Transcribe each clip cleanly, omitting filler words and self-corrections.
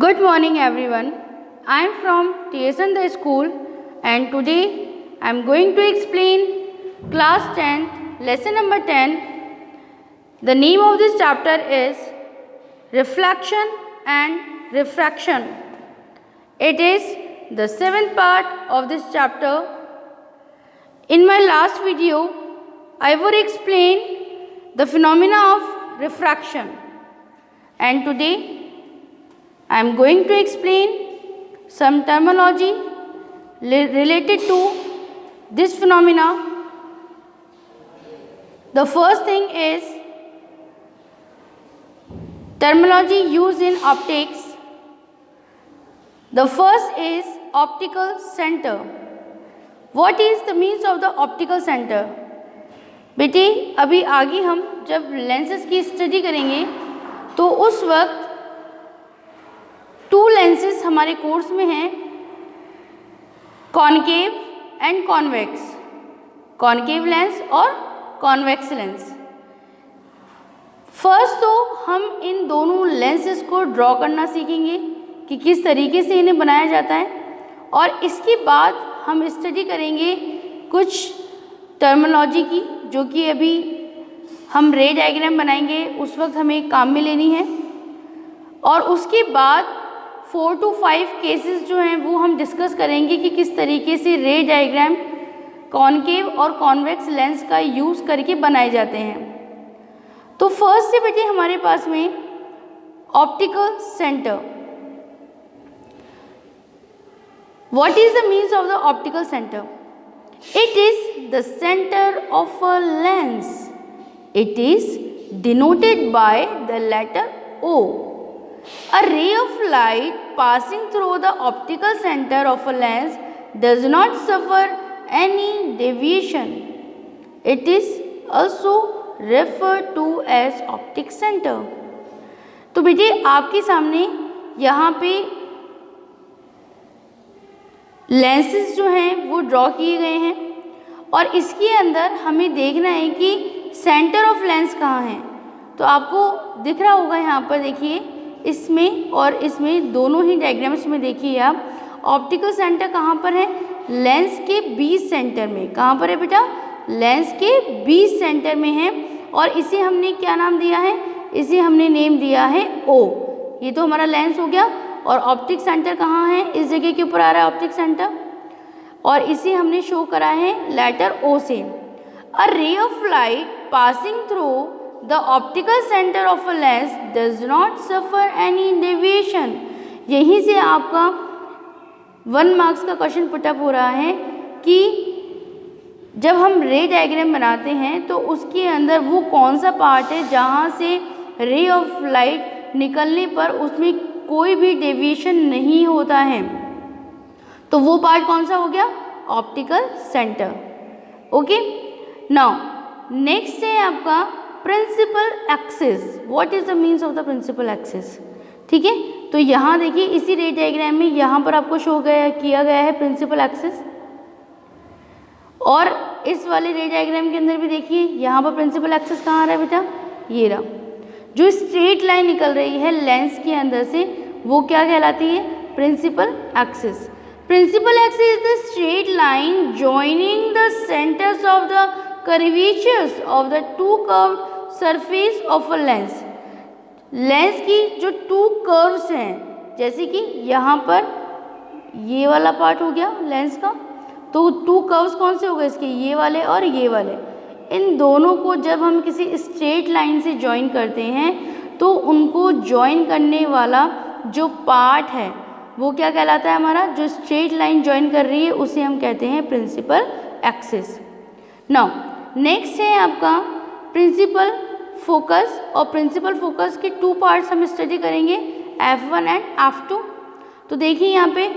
Good morning everyone. I am from TSN the school and today I am going to explain class 10 lesson number 10. The name of this chapter is Reflection and Refraction. It is the seventh part of this chapter. In my last video I would explain the phenomena of refraction and today I am going to explain some terminology related to this phenomena. The first thing is terminology used in optics. The first is optical center. What is the means of the optical center? बेटे अभी आगे हम जब lenses की study करेंगे तो उस वक्त टू लेंसेज हमारे कोर्स में हैं, concave and convex, concave lens और कॉन्वेक्स लेंस। फर्स्ट तो हम इन दोनों लेंसेज को ड्रॉ करना सीखेंगे कि किस तरीके से इन्हें बनाया जाता है और इसके बाद हम स्टडी करेंगे कुछ टर्मिनोलॉजी की जो कि अभी हम रे डायग्राम बनाएंगे उस वक्त हमें काम में लेनी है और उसके बाद 4 to 5 केसेस जो हैं वो हम डिस्कस करेंगे कि किस तरीके से रे डायग्राम कॉनकेव और कॉन्वेक्स लेंस का यूज़ करके बनाए जाते हैं। तो फर्स्ट से बेटे हमारे पास में optical center. What is the means of the optical center? It is the center of a lens. It is denoted by the letter O. A ray of light passing through the optical center of a lens does not suffer any deviation. It is also referred to as optic center. तो बेटे आपके सामने यहाँ पे lenses जो हैं वो draw किए गए हैं और इसके अंदर हमें देखना है कि सेंटर ऑफ लेंस कहाँ है। तो आपको दिख रहा होगा यहाँ पर, देखिए इसमें और इसमें दोनों ही डायग्राम्स में देखिए आप ऑप्टिकल सेंटर कहाँ पर है, लेंस के बीच सेंटर में। कहाँ पर है बेटा? लेंस के बीच सेंटर में है और इसे हमने क्या नाम दिया है? इसे हमने नेम दिया है O। ये तो हमारा लेंस हो गया और ऑप्टिक सेंटर कहाँ है? इस जगह के ऊपर आ रहा है ऑप्टिक सेंटर और इसे हमने शो करा है लेटर O से। A ray of light passing through The optical center of a lens does not suffer any deviation. यहीं से आपका 1 मार्क्स का क्वेश्चन पुटअप हो रहा है कि जब हम रे डायग्राम बनाते हैं तो उसके अंदर वो कौन सा पार्ट है जहाँ से रे ऑफ लाइट निकलने पर उसमें कोई भी डेविएशन नहीं होता है। तो वो पार्ट कौन सा हो गया? Optical center. Okay, now next है आपका principal axis. What is the means of the principal axis? ठीक है, तो यहाँ देखिए इसी रे डायग्राम में यहाँ पर आपको शो किया गया है प्रिंसिपल एक्सिस और इस वाले रे डायग्राम के अंदर भी देखिए यहाँ पर प्रिंसिपल एक्सिस कहाँ आ रहा है बेटा? ये रहा। जो स्ट्रेट लाइन निकल रही है लेंस के अंदर से वो क्या कहलाती है? Principal axis. Principal axis is the straight line joining the centers of the curvatures of the two curved surface of a lens. Lens की जो टू कर्व्स हैं, जैसे कि यहाँ पर ये वाला पार्ट हो गया लेंस का, तो टू कर्व्स कौन से हो गए इसके? ये वाले और ये वाले। इन दोनों को जब हम किसी स्ट्रेट लाइन से ज्वाइन करते हैं तो उनको ज्वाइन करने वाला जो पार्ट है वो क्या कहलाता है? हमारा जो स्ट्रेट लाइन ज्वाइन कर रही है उसे हम कहते हैं प्रिंसिपल एक्सिस। नाउ नेक्स्ट है आपका प्रिंसिपल फोकस और प्रिंसिपल फोकस के 2 पार्ट्स हम स्टडी करेंगे, F1 एंड F2। तो देखिए यहाँ पे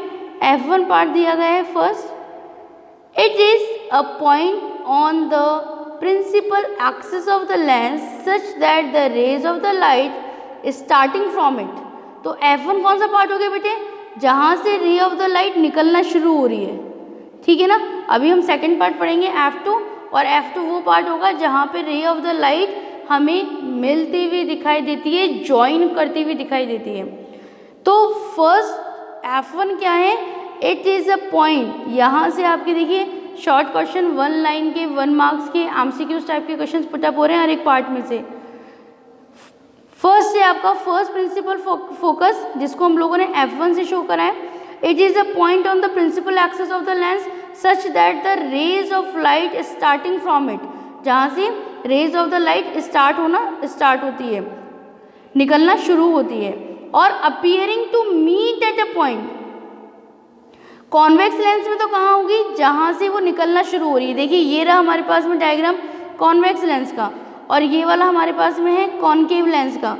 F1 पार्ट दिया गया है first. It is a point on the principal axis of the lens such that the rays of the light starting from it. तो F1 कौन सा पार्ट हो गया बेटे? जहाँ से रे ऑफ द लाइट निकलना शुरू हो रही है। ठीक है ना, अभी हम सेकेंड पार्ट पढ़ेंगे F2 और F2 वो पार्ट होगा जहाँ पे रे ऑफ द लाइट हमें मिलती हुई दिखाई देती है, ज्वाइन करती हुई दिखाई देती है। तो फर्स्ट F1 क्या है, इट इज़ अ पॉइंट। यहाँ से आपके देखिए शॉर्ट क्वेश्चन 1 लाइन के 1 मार्क्स के MCQs टाइप के क्वेश्चन पुटअप हो रहे हैं हर एक पार्ट में से। फर्स्ट है आपका फर्स्ट प्रिंसिपल फोकस, जिसको हम लोगों ने F1 से शो करा है। It is a point on the principal axis of the lens such that the rays of light starting from it, जहाँ से rays of the light start होती है, निकलना शुरू होती है, और appearing to meet at a point. Convex lens में तो कहाँ होगी, जहाँ से वो निकलना शुरू हो रही है। देखिए ये रहा हमारे पास में डायग्राम कॉन्वेक्स लेंस का, और ये वाला हमारे पास में है कॉनकेव लेंस का।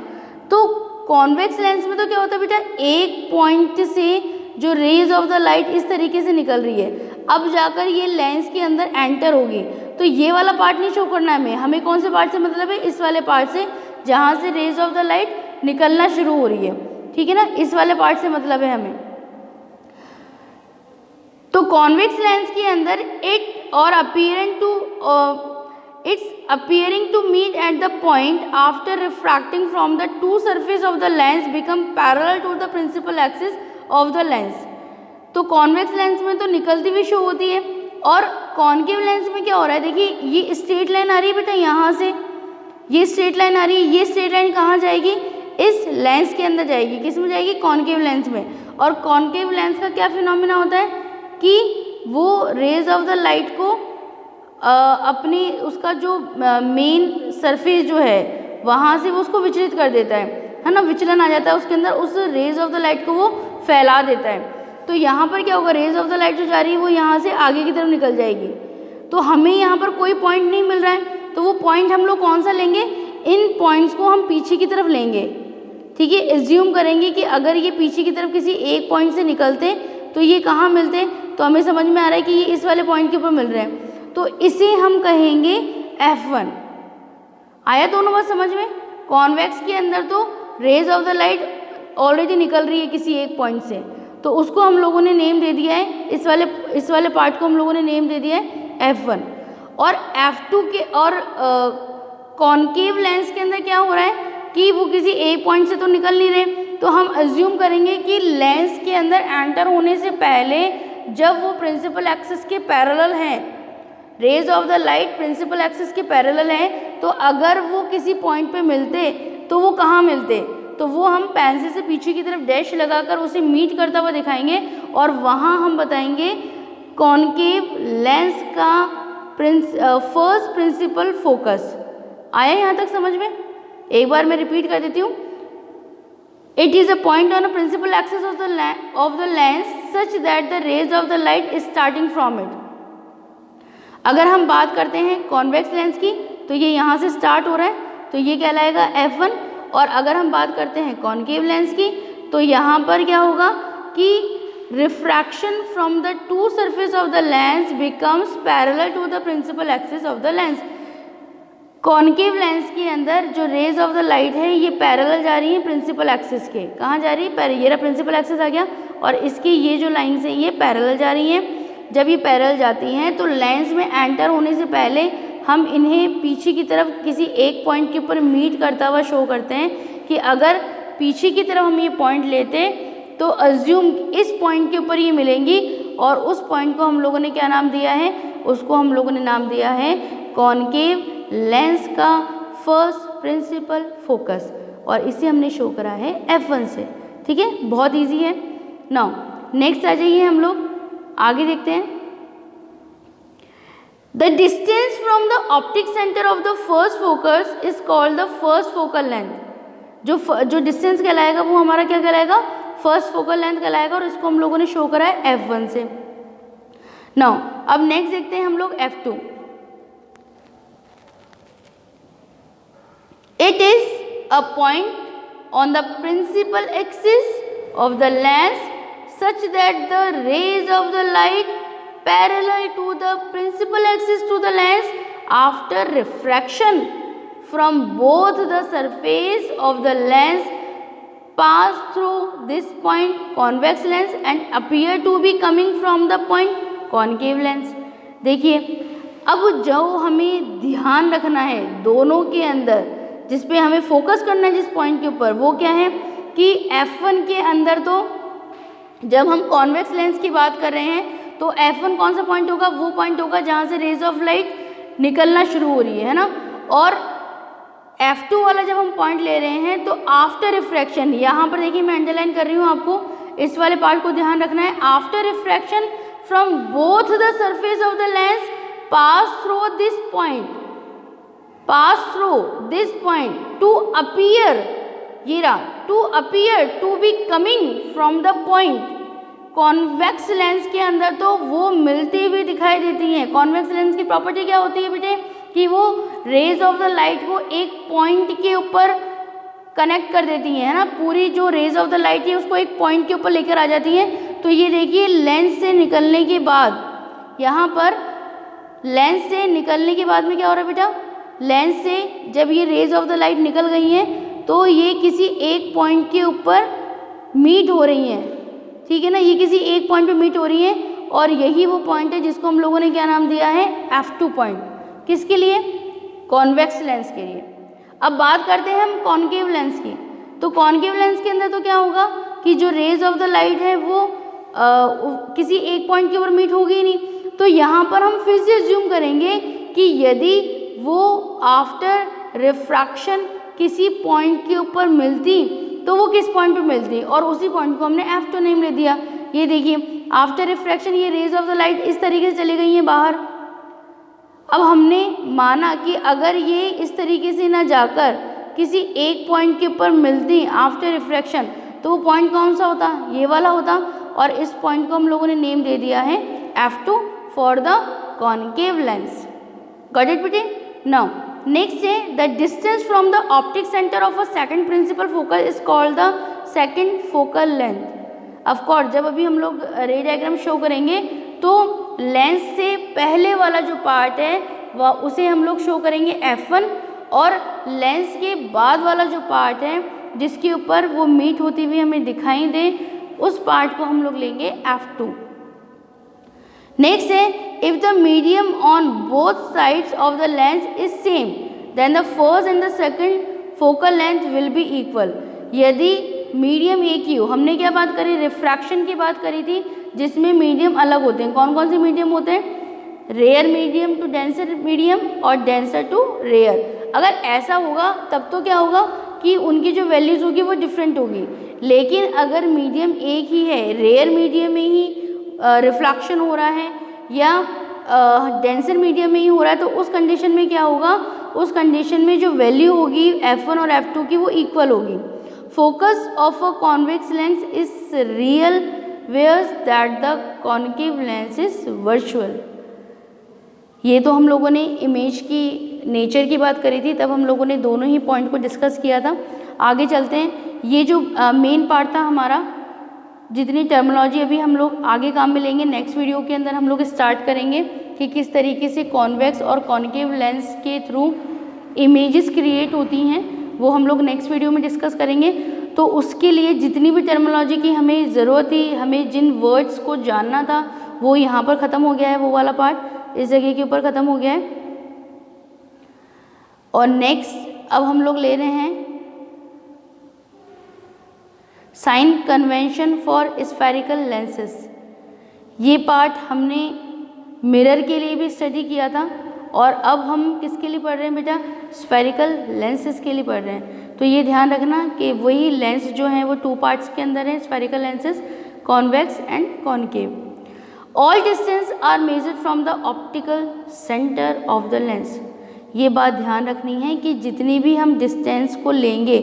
तो कॉन्वेक्स लेंस में तो क्या होता है बेटा, एक पॉइंट से जो रेज ऑफ द लाइट इस तरीके से निकल रही है, अब जाकर ये लेंस के अंदर एंटर होगी। तो ये वाला पार्ट नहीं शो करना है हमें कौन से पार्ट से मतलब है, इस वाले पार्ट से, जहाँ से रेज ऑफ द लाइट निकलना शुरू हो रही है, ठीक है ना, इस वाले पार्ट से मतलब है हमें। तो कॉन्वेक्स लेंस के अंदर it's appearing to meet at the point after refracting from the two surface of the lens become parallel to the principal axis of the lens। तो कॉन्वेक्स लेंस में तो निकलती हुई शो होती है, और कॉनकेव लेंस में क्या हो रहा है, देखिए ये स्ट्रेट लाइन आ रही है बेटा, यहाँ से ये स्ट्रेट लाइन आ रही है, ये स्ट्रेट लाइन कहाँ जाएगी, इस लेंस के अंदर जाएगी, किस में जाएगी, कॉनकेव लेंस में। और कॉनकेव लेंस का क्या फिनोमिना होता है कि वो रेज ऑफ द लाइट को अपनी उसका जो मेन सरफेस जो है वहाँ से वो उसको विचलित कर देता है ना, विचलन आ जाता है उसके अंदर, उस रेज ऑफ द लाइट को वो फैला देता है। तो यहाँ पर क्या होगा, रेज ऑफ द लाइट जो जा रही है वो यहाँ से आगे की तरफ निकल जाएगी। तो हमें यहाँ पर कोई पॉइंट नहीं मिल रहा है, तो वो पॉइंट हम लोग कौन सा लेंगे, इन पॉइंट्स को हम पीछे की तरफ लेंगे, ठीक है। एज्यूम करेंगे कि अगर ये पीछे की तरफ किसी एक पॉइंट से निकलते तो ये कहाँ मिलते, तो हमें समझ में आ रहा है कि ये इस वाले पॉइंट के ऊपर मिल रहे हैं, तो इसे हम कहेंगे F1। आया दोनों बात समझ में। कॉन्वेक्स के अंदर तो rays of the light already निकल रही है किसी एक पॉइंट से, तो उसको हम लोगों ने नेम दे दिया है, इस वाले पार्ट को हम लोगों ने नेम दे दिया है F1। और F2 के और कॉनकेव लेंस के अंदर क्या हो रहा है कि वो किसी एक पॉइंट से तो निकल नहीं रहे, तो हम एज्यूम करेंगे कि लेंस के अंदर एंटर होने से पहले जब वो प्रिंसिपल एक्सिस के पैरेलल हैं, rays of the light principal axis के पैरेलल हैं, तो अगर वो किसी पॉइंट पे मिलते तो वो कहाँ मिलते, तो वो हम पेंसिल से पीछे की तरफ डैश लगाकर उसे मीट करता हुआ दिखाएंगे, और वहाँ हम बताएंगे कॉनकेव लेंस का फर्स्ट प्रिंसिपल फोकस। आया यहाँ तक समझ में। एक बार मैं रिपीट कर देती हूँ, it is a point on a principal axis of the lens such that the rays of the light is starting from it. अगर हम बात करते हैं कॉन्वेक्स लेंस की, तो ये यहाँ से स्टार्ट हो रहा है, तो ये कहलाएगा F1। और अगर हम बात करते हैं कॉनकेव लेंस की, तो यहाँ पर क्या होगा कि refraction from the two surface of the lens becomes parallel to the principal axis of the lens. Concave lens के अंदर जो रेज ऑफ द लाइट है ये पैरेलल जा रही है प्रिंसिपल एक्सिस के, कहाँ जा रही है, ये रहा प्रिंसिपल एक्सिस आ गया, और इसकी ये जो लाइन्स हैं ये पैरेलल जा रही हैं। जब ये पैरेलल जाती हैं तो लेंस में एंटर होने से पहले हम इन्हें पीछे की तरफ किसी एक पॉइंट के ऊपर मीट करता हुआ शो करते हैं कि अगर पीछे की तरफ हम ये पॉइंट लेते तो अज्यूम इस पॉइंट के ऊपर ये मिलेंगी, और उस पॉइंट को हम लोगों ने क्या नाम दिया है, उसको हम लोगों ने नाम दिया है कॉनकेव लेंस का फर्स्ट प्रिंसिपल फोकस, और इसे हमने शो करा है F1 से, ठीक है। बहुत इजी है। नाउ नेक्स्ट आ जाइए, हम लोग आगे देखते हैं। The distance from the optic center of the first focus is called the first focal length. जो डिस्टेंस कहलाएगा वो हमारा क्या कहलाएगा, फर्स्ट फोकल लेंथ कहलाएगा, और इसको हम लोगों ने शो करा है F1 से। नाउ अब नेक्स्ट देखते हैं हम लोग F2। It is a point on the principal axis of the lens such that the rays of the light parallel to the principal axis to the lens after refraction from both the surface of the lens pass through this point convex lens and appear to be coming from the point concave lens। देखिए अब जो हमें ध्यान रखना है दोनों के अंदर, जिस पे हमें फोकस करना है जिस पॉइंट के ऊपर, वो क्या है कि F1 के अंदर तो जब हम कॉन्वेक्स लेंस की बात कर रहे हैं तो F1 कौन सा पॉइंट होगा, वो पॉइंट होगा जहाँ से रेज ऑफ लाइट निकलना शुरू हो रही है ना। और F2 वाला जब हम पॉइंट ले रहे हैं तो आफ्टर रिफ्रैक्शन, यहाँ पर देखिए मैं अंडरलाइन कर रही हूँ, आपको इस वाले पार्ट को ध्यान रखना है। After refraction from both the surface of the lens pass through this point to appear, ये रहा, to appear to be coming from the point. Convex lens के अंदर तो वो मिलती हुई दिखाई देती हैं। कॉन्वेक्स लेंस की प्रॉपर्टी क्या होती है बेटे, कि वो रेज ऑफ द लाइट को एक पॉइंट के ऊपर कनेक्ट कर देती हैं, है ना। पूरी जो रेज ऑफ द लाइट है उसको एक पॉइंट के ऊपर लेकर आ जाती हैं। तो ये देखिए लेंस से निकलने के बाद, यहाँ पर लेंस से निकलने के बाद में क्या हो रहा है बेटा, लेंस से जब ये रेज ऑफ द लाइट निकल गई हैं तो ये किसी एक पॉइंट के ऊपर मीट हो रही हैं, ठीक है ना। ये किसी एक पॉइंट पे मीट हो रही हैं और यही वो पॉइंट है जिसको हम लोगों ने क्या नाम दिया है, F2 पॉइंट। किसके लिए, कॉन्वेक्स लेंस के लिए। अब बात करते हैं हम कॉन्केव लेंस की। तो कॉन्केव लेंस के अंदर तो क्या होगा कि जो रेज ऑफ द लाइट है वो किसी एक पॉइंट के ऊपर मीट होगी ही नहीं। तो यहाँ पर हम फिर से अज्यूम करेंगे कि यदि वो आफ्टर रिफ्रैक्शन किसी पॉइंट के ऊपर मिलती तो वो किस पॉइंट पे मिलती, और उसी पॉइंट को हमने F2 नेम ले दिया। ये देखिए आफ्टर रिफ्रैक्शन ये रेज ऑफ द लाइट इस तरीके से चली गई हैं बाहर। अब हमने माना कि अगर ये इस तरीके से ना जाकर किसी एक पॉइंट के ऊपर मिलती आफ्टर रिफ्रैक्शन तो वो पॉइंट कौन सा होता, ये वाला होता। और इस पॉइंट को हम लोगों ने नेम दे दिया है F2 for the concave lens. Got it बेटे। नाउ नेक्स्ट है the distance from the optic center of a second principal focus is called the second focal length. Of course जब अभी हम लोग रे डायग्राम शो करेंगे तो लेंस से पहले वाला जो पार्ट है वह उसे हम लोग शो करेंगे F1, और लेंस के बाद वाला जो पार्ट है जिसके ऊपर वो मीट होती हुई हमें दिखाई दे उस पार्ट को हम लोग लेंगे F2। नेक्स्ट है if the medium on both sides of the lens is same then the first and the second focal length will be equal. यदि मीडियम एक ही हो, हमने क्या बात करी, रिफ्रैक्शन की बात करी थी जिसमें मीडियम अलग होते हैं। कौन कौन से मीडियम होते हैं, rare medium to denser medium और डेंसर टू रेयर। अगर ऐसा होगा तब तो क्या होगा कि उनकी जो वैल्यूज़ होगी वो डिफरेंट होगी। लेकिन अगर मीडियम एक ही है, रेयर मीडियम में ही रिफ्लेक्शन हो रहा है या डेंसर मीडियम में ही हो रहा है, तो उस कंडीशन में क्या होगा, उस कंडीशन में जो वैल्यू होगी F1 और F2 की वो इक्वल होगी। Focus of a convex lens is real where's that the concave lens is virtual. ये तो हम लोगों ने इमेज की नेचर की बात करी थी, तब हम लोगों ने दोनों ही पॉइंट को डिस्कस किया था। आगे चलते हैं, ये जो मेन पार्ट था हमारा, जितनी टर्मिनोलॉजी अभी हम लोग आगे काम में लेंगे, नेक्स्ट वीडियो के अंदर हम लोग स्टार्ट करेंगे कि किस तरीके से कॉन्वेक्स और कॉन्केव लेंस के थ्रू इमेजेस क्रिएट होती हैं, वो हम लोग नेक्स्ट वीडियो में डिस्कस करेंगे। तो उसके लिए जितनी भी टर्मिनोलॉजी की हमें ज़रूरत थी, हमें जिन वर्ड्स को जानना था, वो यहाँ पर ख़त्म हो गया है, वो वाला पार्ट इस जगह के ऊपर ख़त्म हो गया है। और नेक्स्ट अब हम लोग ले रहे हैं sign convention for spherical lenses. ये पार्ट हमने मिरर के लिए भी स्टडी किया था, और अब हम किसके लिए पढ़ रहे हैं बेटा, स्फेरिकल लेंसेस के लिए पढ़ रहे हैं। तो ये ध्यान रखना कि वही लेंस जो हैं वो टू पार्ट्स के अंदर हैं, spherical lenses, convex and concave. All distance are measured from the optical centre of the lens. ये बात ध्यान रखनी है कि जितनी भी हम डिस्टेंस को लेंगे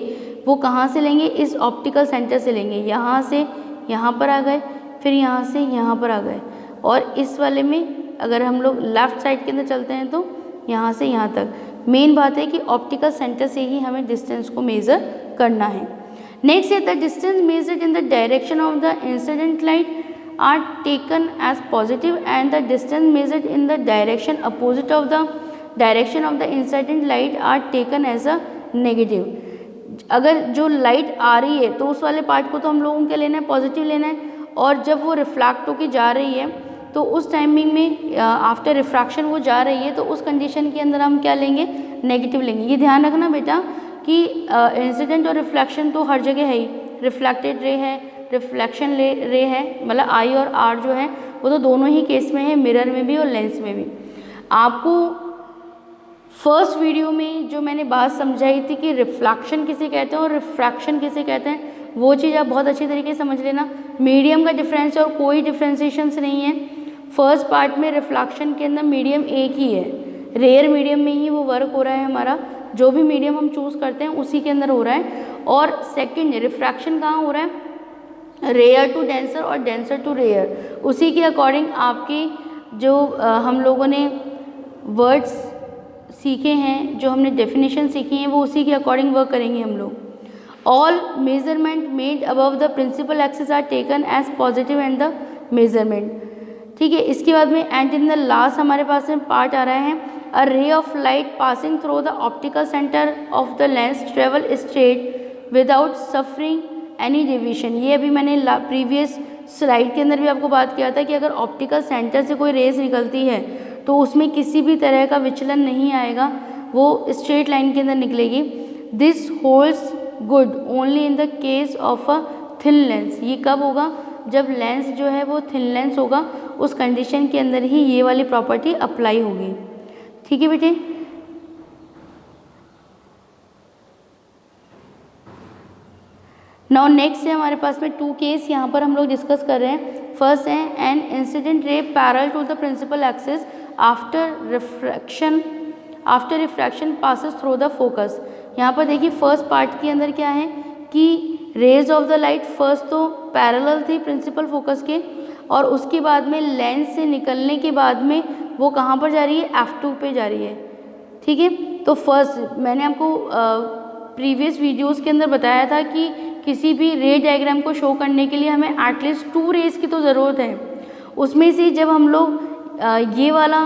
वो कहाँ से लेंगे, इस ऑप्टिकल सेंटर से लेंगे। यहाँ से यहाँ पर आ गए, फिर यहाँ से यहाँ पर आ गए, और इस वाले में अगर हम लोग लेफ़्ट साइड के अंदर चलते हैं तो यहाँ से यहाँ तक। मेन बात है कि ऑप्टिकल सेंटर से ही हमें डिस्टेंस को मेज़र करना है। नेक्स्ट है the distance measured in the direction of the incident light are taken as positive and the distance measured in the direction opposite of the direction of the incident light are taken as a negative. अगर जो light आ रही है तो उस वाले part को तो हम लोगों को लेना है, पॉजिटिव लेना है, और जब वो रिफ्लेक्ट होकर जा रही है तो उस टाइमिंग में आफ्टर रिफ्रैक्शन वो जा रही है, तो उस कंडीशन के अंदर हम क्या लेंगे, नेगेटिव लेंगे। ये ध्यान रखना बेटा कि इंसिडेंट और रिफ्लेक्शन तो हर जगह है ही, रिफ्लेक्टेड रे है, रिफ्लेक्शन रे है, मतलब आई और आर जो है वो तो दोनों ही केस में है, मिरर में भी और लेंस में भी। आपको फर्स्ट वीडियो में जो मैंने बात समझाई थी कि रिफ्लेक्शन किसे कहते हैं और रिफ्रैक्शन किसे कहते हैं, वो चीज़ आप बहुत अच्छी तरीके से समझ लेना। मीडियम का डिफरेंस और कोई डिफ्रेंसिएशंस नहीं है। फर्स्ट पार्ट में रिफ्लेक्शन के अंदर मीडियम एक ही है, रेयर मीडियम में ही वो वर्क हो रहा है हमारा, जो भी मीडियम हम चूज़ करते हैं उसी के अंदर हो रहा है। और सेकंड रिफ्रैक्शन कहाँ हो रहा है, रेयर टू डेंसर और डेंसर टू रेयर, उसी के अकॉर्डिंग आपकी जो हम लोगों ने वर्ड्स सीखे हैं, जो हमने डेफिनेशन सीखी हैं, वो उसी के अकॉर्डिंग वर्क करेंगे हम लोग। All measurement made above the principal axis are taken as positive and the measurement, ठीक है। इसके बाद में एंड इन द लास्ट हमारे पास में पार्ट आ रहा है, a ray of light passing through the optical centre of the lens travel straight without suffering any deviation. ये अभी मैंने प्रीवियस स्लाइड के अंदर भी आपको बात किया था कि अगर ऑप्टिकल सेंटर से कोई रेज निकलती है तो उसमें किसी भी तरह का विचलन नहीं आएगा, वो स्ट्रेट लाइन के अंदर निकलेगी। This holds good only in the case of a thin lens. ये कब होगा, जब लेंस जो है वो थिन लेंस होगा, उस कंडीशन के अंदर ही ये वाली प्रॉपर्टी अप्लाई होगी, ठीक है बेटे। नाउ नेक्स्ट है हमारे पास में 2 केस यहाँ पर हम लोग डिस्कस कर रहे हैं। फर्स्ट है an incident ray parallel to the principal axis after refraction passes through the focus. यहाँ पर देखिए फर्स्ट पार्ट के अंदर क्या है कि rays of the light first तो पैरेलल थी प्रिंसिपल फोकस के, और उसके बाद में लेंस से निकलने के बाद में वो कहाँ पर जा रही है, F2 पे जा रही है, ठीक है। तो फर्स्ट मैंने आपको प्रीवियस वीडियोस के अंदर बताया था कि किसी भी रे डायग्राम को शो करने के लिए हमें एटलीस्ट 2 रेज की तो ज़रूरत है। उसमें से जब हम लोग ये वाला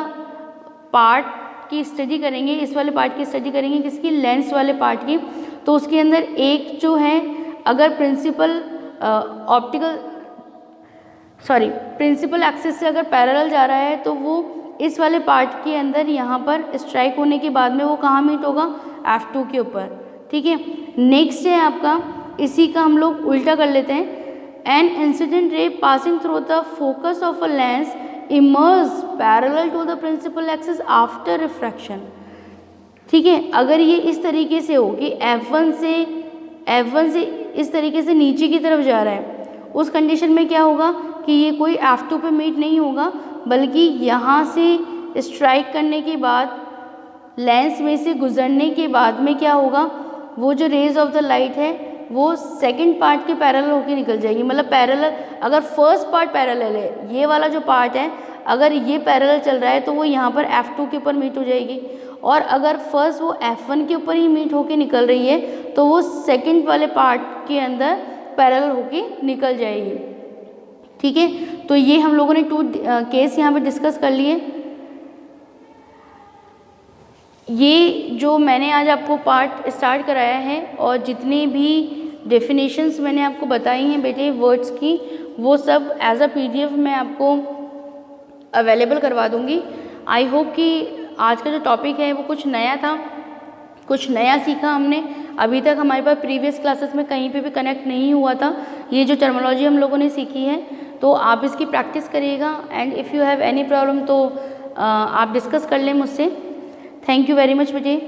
पार्ट की स्टडी करेंगे, इस वाले पार्ट की स्टडी करेंगे, किसकी, लेंस वाले पार्ट की, तो उसके अंदर एक जो है अगर प्रिंसिपल एक्सिस से अगर पैरेलल जा रहा है तो वो इस वाले पार्ट के अंदर यहाँ पर स्ट्राइक होने के बाद में वो कहाँ मीट होगा, F2 के ऊपर, ठीक है। नेक्स्ट है आपका, इसी का हम लोग उल्टा कर लेते हैं। An incident ray passing through the focus of a lens emerge parallel to the principal axis after refraction, ठीक है। अगर ये इस तरीके से हो कि F1 से इस तरीके से नीचे की तरफ जा रहा है, उस कंडीशन में क्या होगा कि ये कोई F2 पे मीट नहीं होगा, बल्कि यहाँ से स्ट्राइक करने के बाद, लेंस में से गुजरने के बाद में क्या होगा, वो जो रेज ऑफ द लाइट है वो सेकंड पार्ट के पैरेलल होकर निकल जाएगी। मतलब पैरेलल, अगर फर्स्ट पार्ट पैरेलल है, ये वाला जो पार्ट है अगर ये पैरेलल चल रहा है तो वो यहाँ पर F2 के ऊपर मीट हो जाएगी, और अगर फर्स्ट वो F1 के ऊपर ही मीट होके निकल रही है तो वो सेकंड वाले पार्ट के अंदर पैरेलल होके निकल जाएगी, ठीक है। तो ये हम लोगों ने 2 केस यहाँ पे डिस्कस कर लिए। ये जो मैंने आज आपको पार्ट स्टार्ट कराया है और जितनी भी डेफिनेशंस मैंने आपको बताई हैं बेटे वर्ड्स की, वो सब एज अ PDF मैं आपको अवेलेबल करवा दूँगी। आई होप कि आज का जो टॉपिक है वो कुछ नया था, कुछ नया सीखा हमने। अभी तक हमारे पास प्रीवियस क्लासेस में कहीं पे भी कनेक्ट नहीं हुआ था ये जो टर्मिनोलॉजी हम लोगों ने सीखी है, तो आप इसकी प्रैक्टिस करिएगा। And if you have any problem तो आप डिस्कस कर लें मुझसे। थैंक यू वेरी मच बेटे।